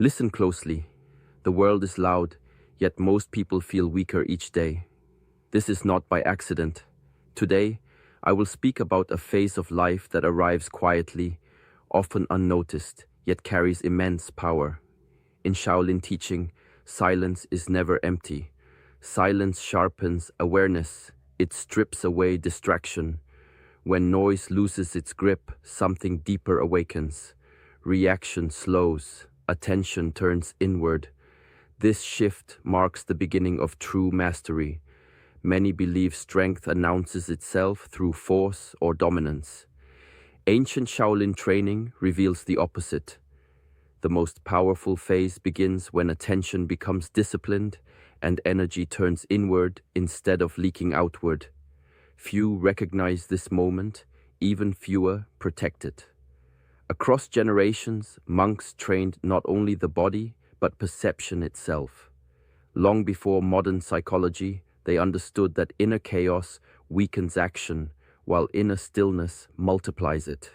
Listen closely. The world is loud, yet most people feel weaker each day. This is not by accident. Today, I will speak about a phase of life that arrives quietly, often unnoticed, yet carries immense power. In Shaolin teaching, silence is never empty. Silence sharpens awareness. It strips away distraction. When noise loses its grip, something deeper awakens. Reaction slows. Attention turns inward. This shift marks the beginning of true mastery. Many believe strength announces itself through force or dominance. Ancient Shaolin training reveals the opposite. The most powerful phase begins when attention becomes disciplined and energy turns inward instead of leaking outward. Few recognize this moment, even fewer protect it. Across generations, monks trained not only the body, but perception itself. Long before modern psychology, they understood that inner chaos weakens action, while inner stillness multiplies it.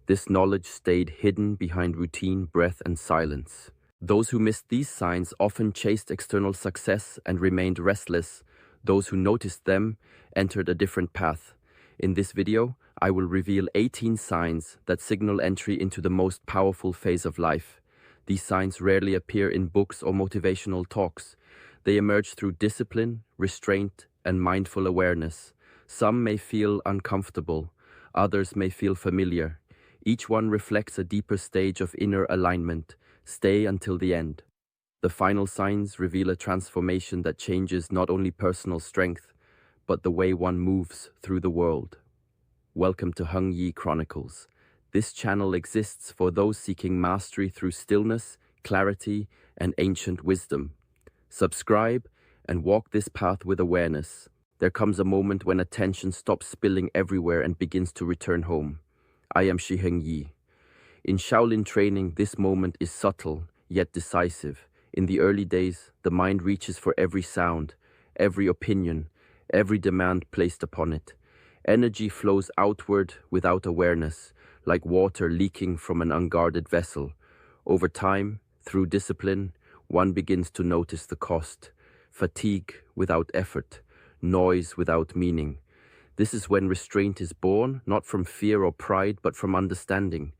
This knowledge stayed hidden behind routine, breath, and silence. Those who missed these signs often chased external success and remained restless. Those who noticed them entered a different path. In this video, I will reveal 18 signs that signal entry into the most powerful phase of life. These signs rarely appear in books or motivational talks. They emerge through discipline, restraint, and mindful awareness. Some may feel uncomfortable, others may feel familiar. Each one reflects a deeper stage of inner alignment. Stay until the end. The final signs reveal a transformation that changes not only personal strength, but the way one moves through the world. Welcome to Heng Yi Chronicles. This channel exists for those seeking mastery through stillness, clarity, and ancient wisdom. Subscribe and walk this path with awareness. There comes a moment when attention stops spilling everywhere and begins to return home. I am Shi Heng Yi. In Shaolin training, this moment is subtle, yet decisive. In the early days, the mind reaches for every sound, every opinion, every demand placed upon it. Energy flows outward without awareness, like water leaking from an unguarded vessel. Over time, through discipline, one begins to notice the cost. Fatigue without effort, noise without meaning. This is when restraint is born, not from fear or pride, but from understanding.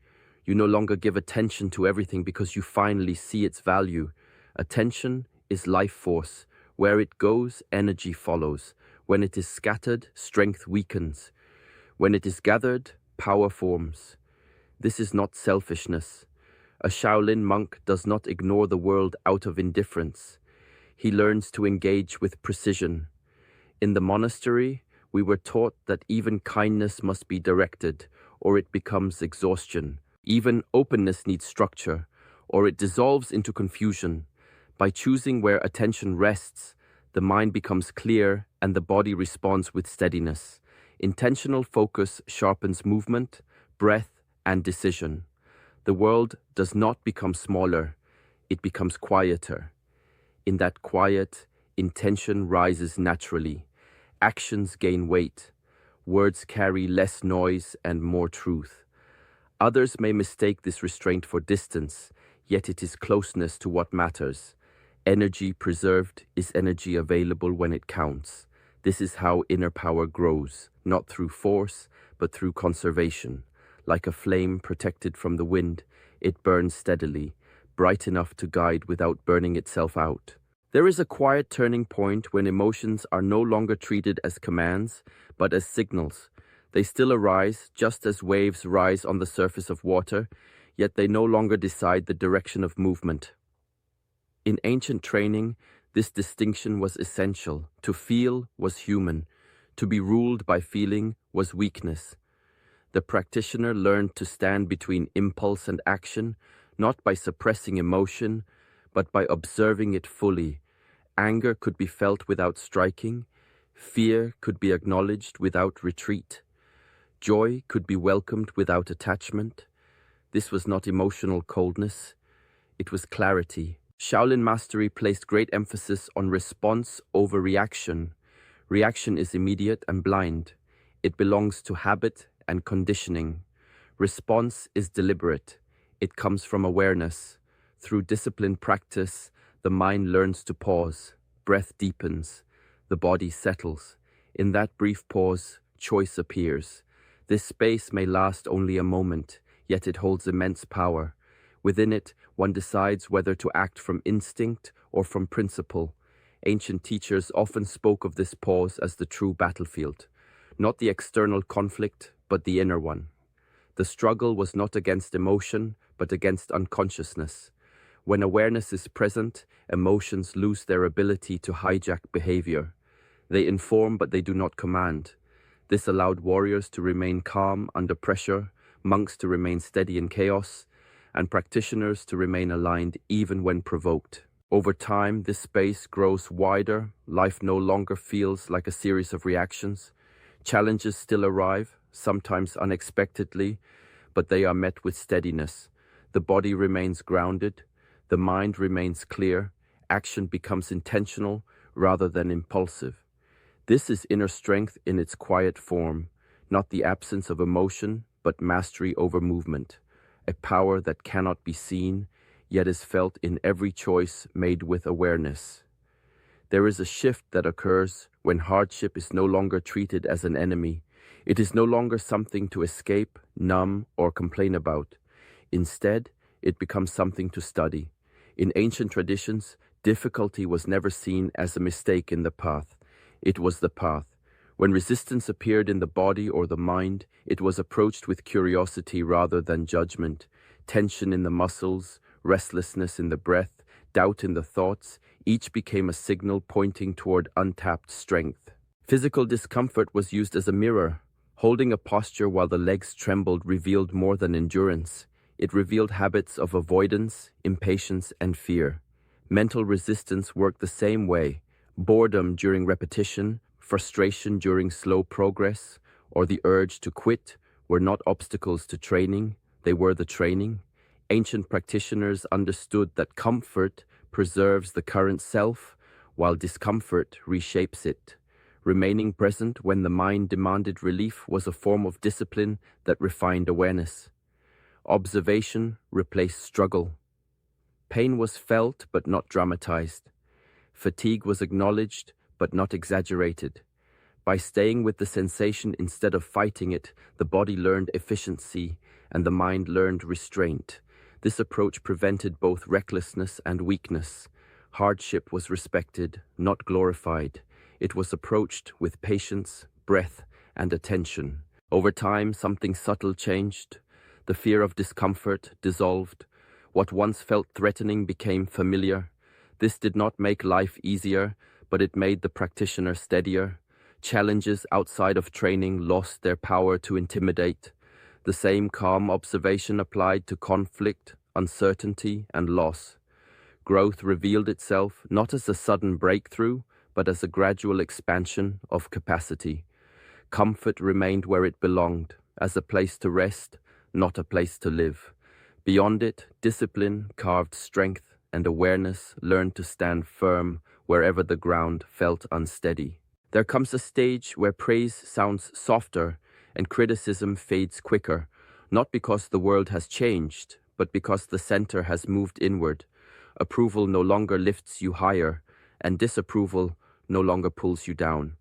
You no longer give attention to everything because you finally see its value. Attention is life force. Where it goes, energy follows. When it is scattered, strength weakens. When it is gathered, power forms. This is not selfishness. A Shaolin monk does not ignore the world out of indifference. He learns to engage with precision. In the monastery, we were taught that even kindness must be directed, or it becomes exhaustion. Even openness needs structure, or it dissolves into confusion. By choosing where attention rests, the mind becomes clear and the body responds with steadiness. Intentional focus sharpens movement, breath, and decision. The world does not become smaller, it becomes quieter. In that quiet, intention rises naturally. Actions gain weight. Words carry less noise and more truth. Others may mistake this restraint for distance, yet it is closeness to what matters. Energy preserved is energy available when it counts. This is how inner power grows, not through force, but through conservation. Like a flame protected from the wind, it burns steadily, bright enough to guide without burning itself out. There is a quiet turning point when emotions are no longer treated as commands, but as signals. They still arise, just as waves rise on the surface of water, yet they no longer decide the direction of movement. In ancient training, this distinction was essential. To feel was human. To be ruled by feeling was weakness. The practitioner learned to stand between impulse and action, not by suppressing emotion, but by observing it fully. Anger could be felt without striking. Fear could be acknowledged without retreat. Joy could be welcomed without attachment. This was not emotional coldness. It was clarity. Shaolin mastery placed great emphasis on response over reaction. Reaction is immediate and blind. It belongs to habit and conditioning. Response is deliberate. It comes from awareness. Through disciplined practice, the mind learns to pause, breath deepens, the body settles. In that brief pause, choice appears. This space may last only a moment, yet it holds immense power. Within it, one decides whether to act from instinct or from principle. Ancient teachers often spoke of this pause as the true battlefield. Not the external conflict, but the inner one. The struggle was not against emotion, but against unconsciousness. When awareness is present, emotions lose their ability to hijack behavior. They inform, but they do not command. This allowed warriors to remain calm under pressure, monks to remain steady in chaos, and practitioners to remain aligned even when provoked. Over time, this space grows wider. Life no longer feels like a series of reactions. Challenges still arrive, sometimes unexpectedly, but they are met with steadiness. The body remains grounded, the mind remains clear, action becomes intentional rather than impulsive. This is inner strength in its quiet form, not the absence of emotion, but mastery over movement, a power that cannot be seen, yet is felt in every choice made with awareness. There is a shift that occurs when hardship is no longer treated as an enemy. It is no longer something to escape, numb, or complain about. Instead, it becomes something to study. In ancient traditions, difficulty was never seen as a mistake in the path. It was the path. When resistance appeared in the body or the mind, it was approached with curiosity rather than judgment. Tension in the muscles, restlessness in the breath, doubt in the thoughts, each became a signal pointing toward untapped strength. Physical discomfort was used as a mirror. Holding a posture while the legs trembled revealed more than endurance. It revealed habits of avoidance, impatience, and fear. Mental resistance worked the same way. Boredom during repetition, frustration during slow progress, or the urge to quit were not obstacles to training, they were the training. Ancient practitioners understood that comfort preserves the current self, while discomfort reshapes it. Remaining present when the mind demanded relief was a form of discipline that refined awareness. Observation replaced struggle. Pain was felt but not dramatized. Fatigue was acknowledged but not exaggerated. By staying with the sensation instead of fighting it, the body learned efficiency and the mind learned restraint. This approach prevented both recklessness and weakness. Hardship was respected, not glorified. It was approached with patience, breath, and attention. Over time, something subtle changed. The fear of discomfort dissolved. What once felt threatening became familiar. This did not make life easier, but it made the practitioner steadier. Challenges outside of training lost their power to intimidate. The same calm observation applied to conflict, uncertainty, and loss. Growth revealed itself not as a sudden breakthrough, but as a gradual expansion of capacity. Comfort remained where it belonged, as a place to rest, not a place to live. Beyond it, discipline carved strength, and awareness learned to stand firm wherever the ground felt unsteady. There comes a stage where praise sounds softer and criticism fades quicker, not because the world has changed, but because the center has moved inward. Approval no longer lifts you higher, and disapproval no longer pulls you down.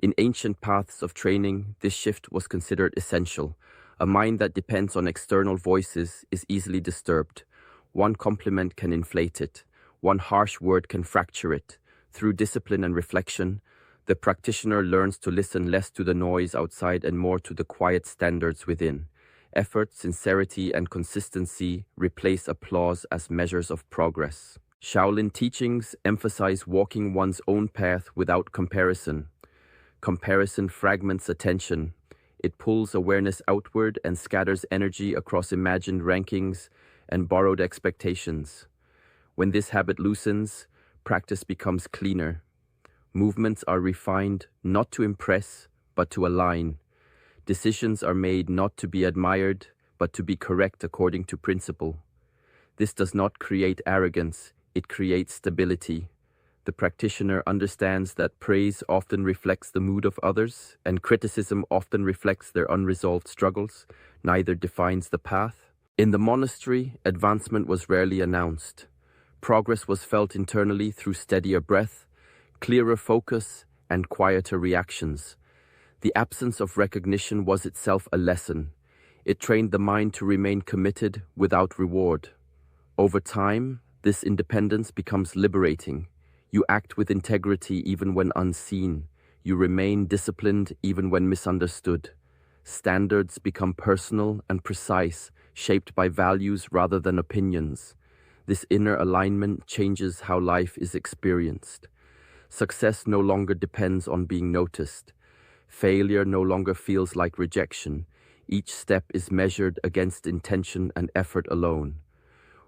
In ancient paths of training, this shift was considered essential. A mind that depends on external voices is easily disturbed. One compliment can inflate it. One harsh word can fracture it. Through discipline and reflection, the practitioner learns to listen less to the noise outside and more to the quiet standards within. Effort, sincerity, and consistency replace applause as measures of progress. Shaolin teachings emphasize walking one's own path without comparison. Comparison fragments attention. It pulls awareness outward and scatters energy across imagined rankings and borrowed expectations. When this habit loosens, practice becomes cleaner. Movements are refined not to impress, but to align. Decisions are made not to be admired, but to be correct according to principle. This does not create arrogance, it creates stability. The practitioner understands that praise often reflects the mood of others, and criticism often reflects their unresolved struggles. Neither defines the path, In the monastery, advancement was rarely announced. Progress was felt internally through steadier breath, clearer focus, and quieter reactions. The absence of recognition was itself a lesson. It trained the mind to remain committed without reward. Over time, this independence becomes liberating. You act with integrity even when unseen. You remain disciplined even when misunderstood. Standards become personal and precise, shaped by values rather than opinions. This inner alignment changes how life is experienced. Success no longer depends on being noticed. Failure no longer feels like rejection. Each step is measured against intention and effort alone.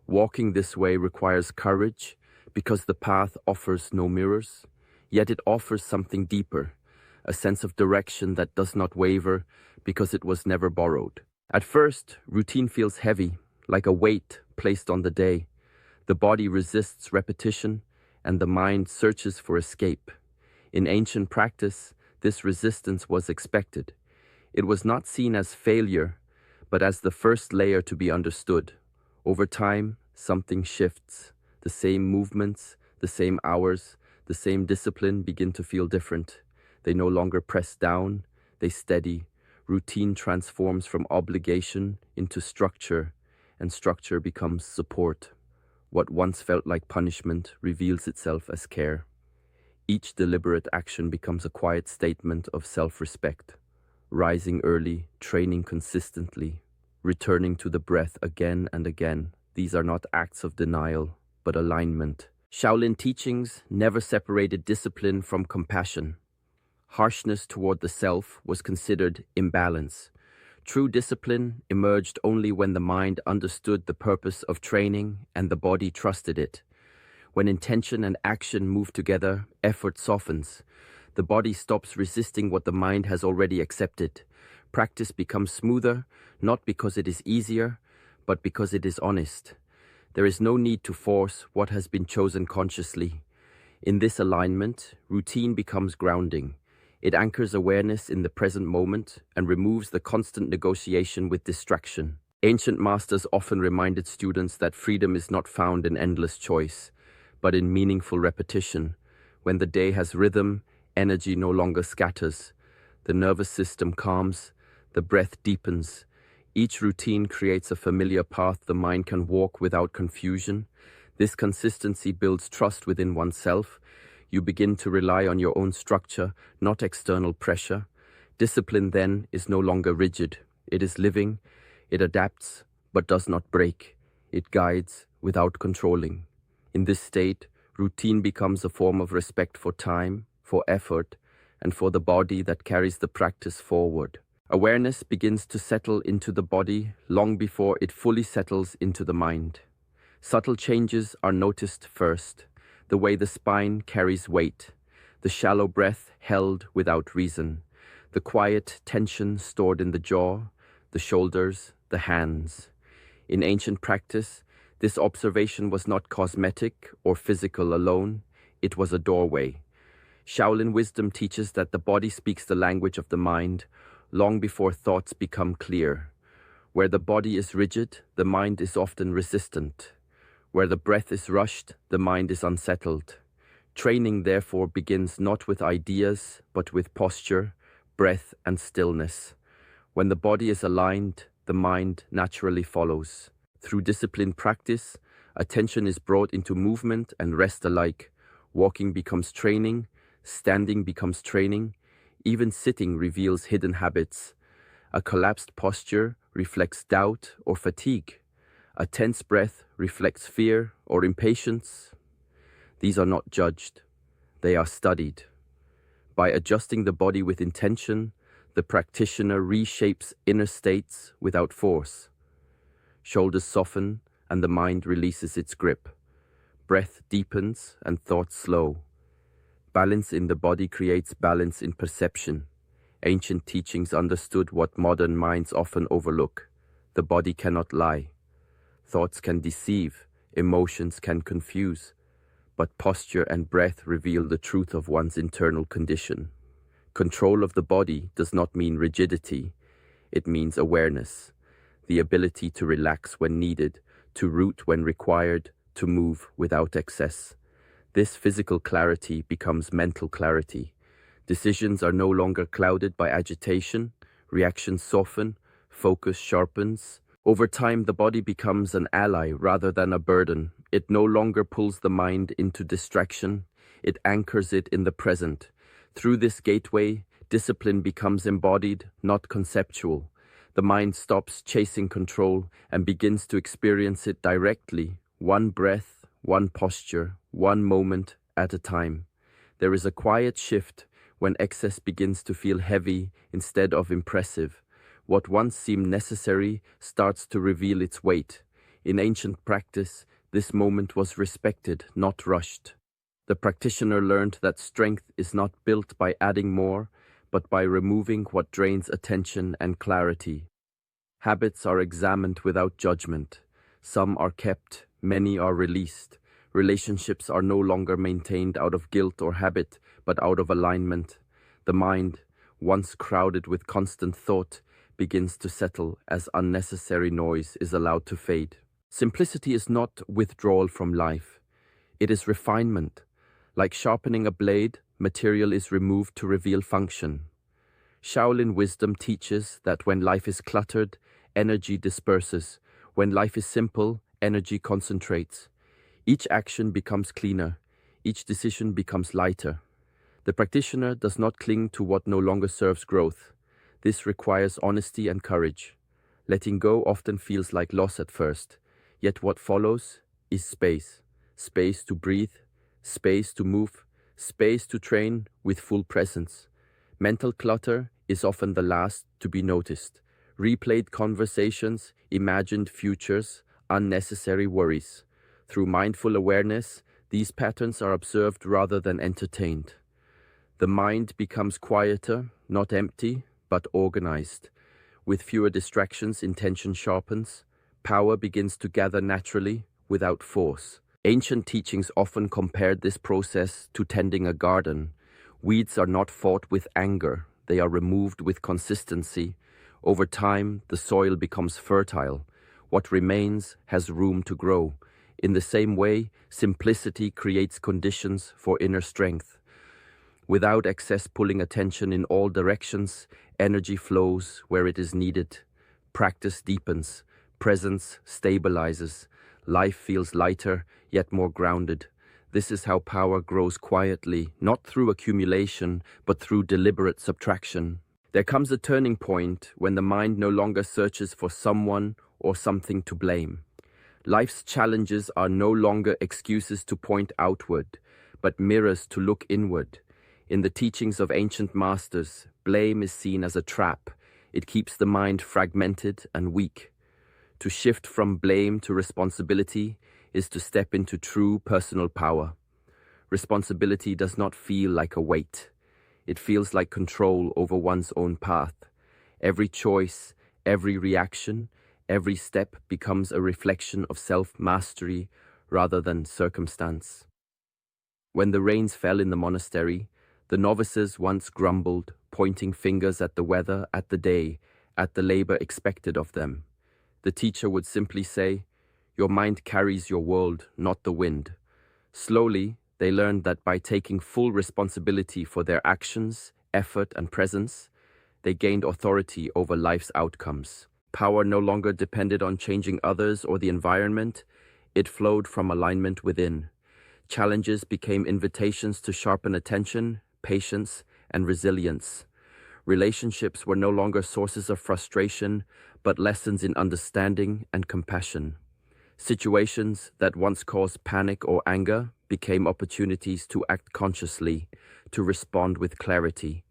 Walking this way requires courage because the path offers no mirrors, yet it offers something deeper, a sense of direction that does not waver because it was never borrowed. At first, routine feels heavy, like a weight placed on the day. The body resists repetition, and the mind searches for escape. In ancient practice, this resistance was expected. It was not seen as failure, but as the first layer to be understood. Over time, something shifts. The same movements, the same hours, the same discipline begin to feel different. They no longer press down, they steady. Routine transforms from obligation into structure, and structure becomes support. What once felt like punishment reveals itself as care. Each deliberate action becomes a quiet statement of self-respect. Rising early, training consistently, returning to the breath again and again. These are not acts of denial, but alignment. Shaolin teachings never separated discipline from compassion. Harshness toward the self was considered imbalance. True discipline emerged only when the mind understood the purpose of training and the body trusted it. When intention and action move together, effort softens. The body stops resisting what the mind has already accepted. Practice becomes smoother, not because it is easier, but because it is honest. There is no need to force what has been chosen consciously. In this alignment, routine becomes grounding. It anchors awareness in the present moment and removes the constant negotiation with distraction. Ancient masters often reminded students that freedom is not found in endless choice, but in meaningful repetition. When the day has rhythm, energy no longer scatters. The nervous system calms, the breath deepens. Each routine creates a familiar path the mind can walk without confusion. This consistency builds trust within oneself. You begin to rely on your own structure, not external pressure. Discipline then is no longer rigid. It is living. It adapts, but does not break. It guides without controlling. In this state, routine becomes a form of respect for time, for effort, and for the body that carries the practice forward. Awareness begins to settle into the body long before it fully settles into the mind. Subtle changes are noticed first. The way the spine carries weight, the shallow breath held without reason, the quiet tension stored in the jaw, the shoulders, the hands. In ancient practice, this observation was not cosmetic or physical alone, it was a doorway. Shaolin wisdom teaches that the body speaks the language of the mind long before thoughts become clear. Where the body is rigid, the mind is often resistant. Where the breath is rushed, the mind is unsettled. Training therefore begins not with ideas, but with posture, breath, and stillness. When the body is aligned, the mind naturally follows. Through disciplined practice, attention is brought into movement and rest alike. Walking becomes training, standing becomes training, even sitting reveals hidden habits. A collapsed posture reflects doubt or fatigue. A tense breath reflects fear or impatience. These are not judged, they are studied. By adjusting the body with intention, the practitioner reshapes inner states without force. Shoulders soften and the mind releases its grip. Breath deepens and thoughts slow. Balance in the body creates balance in perception. Ancient teachings understood what modern minds often overlook. The body cannot lie. Thoughts can deceive, emotions can confuse, but posture and breath reveal the truth of one's internal condition. Control of the body does not mean rigidity, it means awareness. the ability to relax when needed, to root when required, to move without excess. This physical clarity becomes mental clarity. Decisions are no longer clouded by agitation, reactions soften, focus sharpens. Over time, the body becomes an ally rather than a burden. It no longer pulls the mind into distraction, it anchors it in the present. Through this gateway, discipline becomes embodied, not conceptual. The mind stops chasing control and begins to experience it directly, one breath, one posture, one moment at a time. There is a quiet shift when excess begins to feel heavy instead of impressive. What once seemed necessary starts to reveal its weight. In ancient practice, this moment was respected, not rushed. The practitioner learned that strength is not built by adding more, but by removing what drains attention and clarity. Habits are examined without judgment. Some are kept, many are released. Relationships are no longer maintained out of guilt or habit, but out of alignment. The mind, once crowded with constant thought, begins to settle as unnecessary noise is allowed to fade. Simplicity is not withdrawal from life. It is refinement. Like sharpening a blade, material is removed to reveal function. Shaolin wisdom teaches that when life is cluttered, energy disperses. When life is simple, energy concentrates. Each action becomes cleaner. Each decision becomes lighter. The practitioner does not cling to what no longer serves growth. This requires honesty and courage. Letting go often feels like loss at first, yet what follows is space. Space to breathe, space to move, space to train with full presence. Mental clutter is often the last to be noticed. Replayed conversations, imagined futures, unnecessary worries. Through mindful awareness, these patterns are observed rather than entertained. The mind becomes quieter, not empty, but organized. With fewer distractions, intention sharpens. Power begins to gather naturally, without force. Ancient teachings often compared this process to tending a garden. Weeds are not fought with anger, they are removed with consistency. Over time, the soil becomes fertile. What remains has room to grow. In the same way, simplicity creates conditions for inner strength. Without excess pulling attention in all directions, energy flows where it is needed. Practice deepens. Presence stabilizes. Life feels lighter, yet more grounded. This is how power grows quietly, not through accumulation, but through deliberate subtraction. There comes a turning point when the mind no longer searches for someone or something to blame. Life's challenges are no longer excuses to point outward, but mirrors to look inward. In the teachings of ancient masters, blame is seen as a trap. It keeps the mind fragmented and weak. To shift from blame to responsibility is to step into true personal power. Responsibility does not feel like a weight. It feels like control over one's own path. Every choice, every reaction, every step becomes a reflection of self-mastery rather than circumstance. When the rains fell in the monastery, the novices once grumbled, pointing fingers at the weather, at the day, at the labor expected of them. The teacher would simply say, "Your mind carries your world, not the wind." Slowly, they learned that by taking full responsibility for their actions, effort, and presence, they gained authority over life's outcomes. Power no longer depended on changing others or the environment. It flowed from alignment within. Challenges became invitations to sharpen attention, patience, and resilience. Relationships were no longer sources of frustration, but lessons in understanding and compassion. Situations that once caused panic or anger became opportunities to act consciously, to respond with clarity.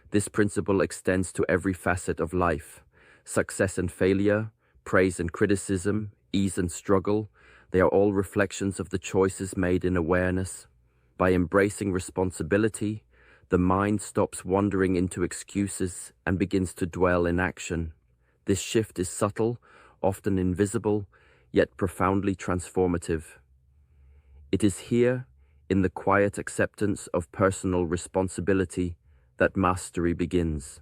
This principle extends to every facet of life. Success and failure, praise and criticism, ease and struggle, they are all reflections of the choices made in awareness. By embracing responsibility, the mind stops wandering into excuses and begins to dwell in action. This shift is subtle, often invisible, yet profoundly transformative. It is here, in the quiet acceptance of personal responsibility, that mastery begins.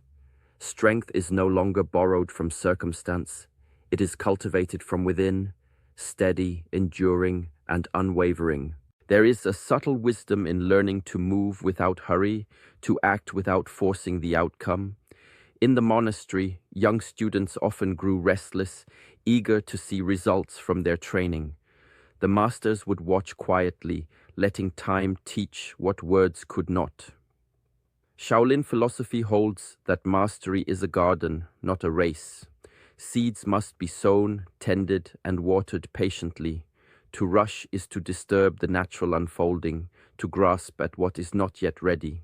Strength is no longer borrowed from circumstance, It is cultivated from within, steady, enduring, and unwavering. There is a subtle wisdom in learning to move without hurry, to act without forcing the outcome. In the monastery, young students often grew restless, eager to see results from their training. The masters would watch quietly, letting time teach what words could not. Shaolin philosophy holds that mastery is a garden, not a race. Seeds must be sown, tended, and watered patiently. To rush is to disturb the natural unfolding, to grasp at what is not yet ready.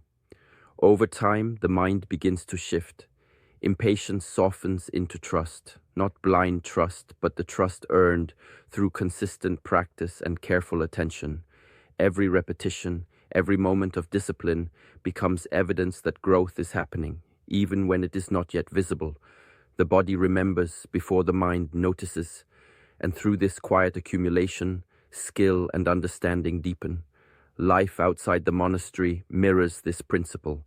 Over time, the mind begins to shift. Impatience softens into trust, not blind trust, but the trust earned through consistent practice and careful attention. Every repetition, every moment of discipline becomes evidence that growth is happening, even when it is not yet visible. The body remembers before the mind notices, and through this quiet accumulation, skill and understanding deepen. Life outside the monastery mirrors this principle.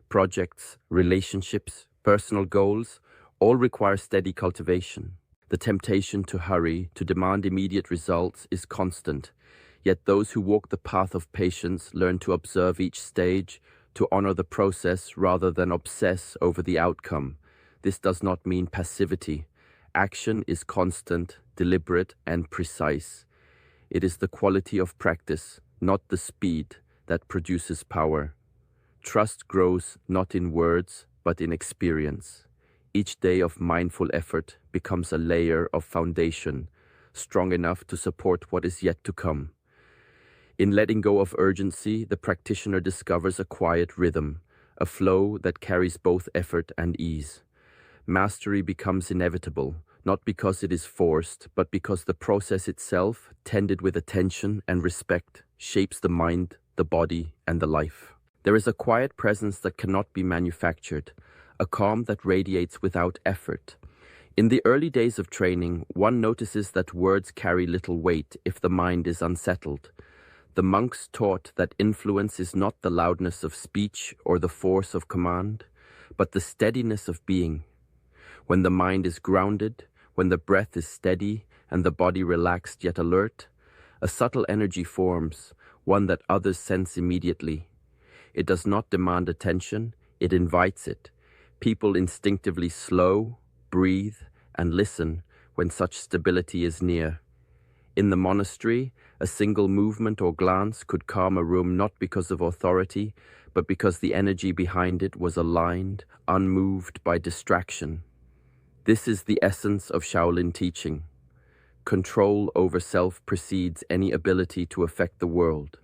Projects, relationships, personal goals all require steady cultivation. The temptation to hurry, to demand immediate results is constant. Yet those who walk the path of patience learn to observe each stage, to honor the process rather than obsess over the outcome. This does not mean passivity. Action is constant, deliberate, and precise. It is the quality of practice, not the speed, that produces power. Trust grows not in words, but in experience. Each day of mindful effort becomes a layer of foundation, strong enough to support what is yet to come. In letting go of urgency, the practitioner discovers a quiet rhythm, a flow that carries both effort and ease. Mastery becomes inevitable, not because it is forced, but because the process itself, tended with attention and respect, shapes the mind, the body, and the life. There is a quiet presence that cannot be manufactured, a calm that radiates without effort. In the early days of training, one notices that words carry little weight if the mind is unsettled. The monks taught that influence is not the loudness of speech or the force of command, but the steadiness of being. When the mind is grounded, when the breath is steady and the body relaxed yet alert, a subtle energy forms, one that others sense immediately. It does not demand attention, it invites it. People instinctively slow, breathe, and listen when such stability is near. In the monastery, a single movement or glance could calm a room not because of authority, but because the energy behind it was aligned, unmoved by distraction. This is the essence of Shaolin teaching. Control over self precedes any ability to affect the world.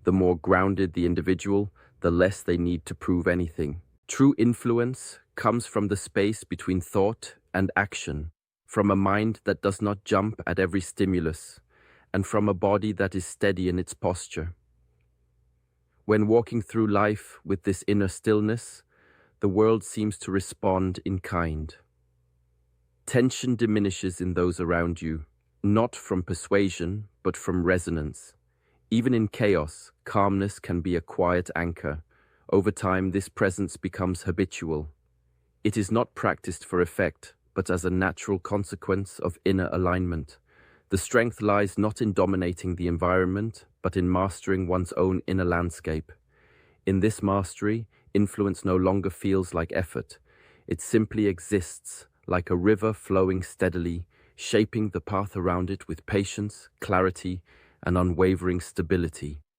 The more grounded the individual, the less they need to prove anything. True influence comes from the space between thought and action, from a mind that does not jump at every stimulus, and from a body that is steady in its posture. When walking through life with this inner stillness, the world seems to respond in kind. Tension diminishes in those around you, not from persuasion, but from resonance. Even in chaos, calmness can be a quiet anchor. Over time, this presence becomes habitual. It is not practiced for effect, but as a natural consequence of inner alignment. The strength lies not in dominating the environment, but in mastering one's own inner landscape. In this mastery, influence no longer feels like effort. It simply exists, like a river flowing steadily, shaping the path around it with patience, clarity, and unwavering stability.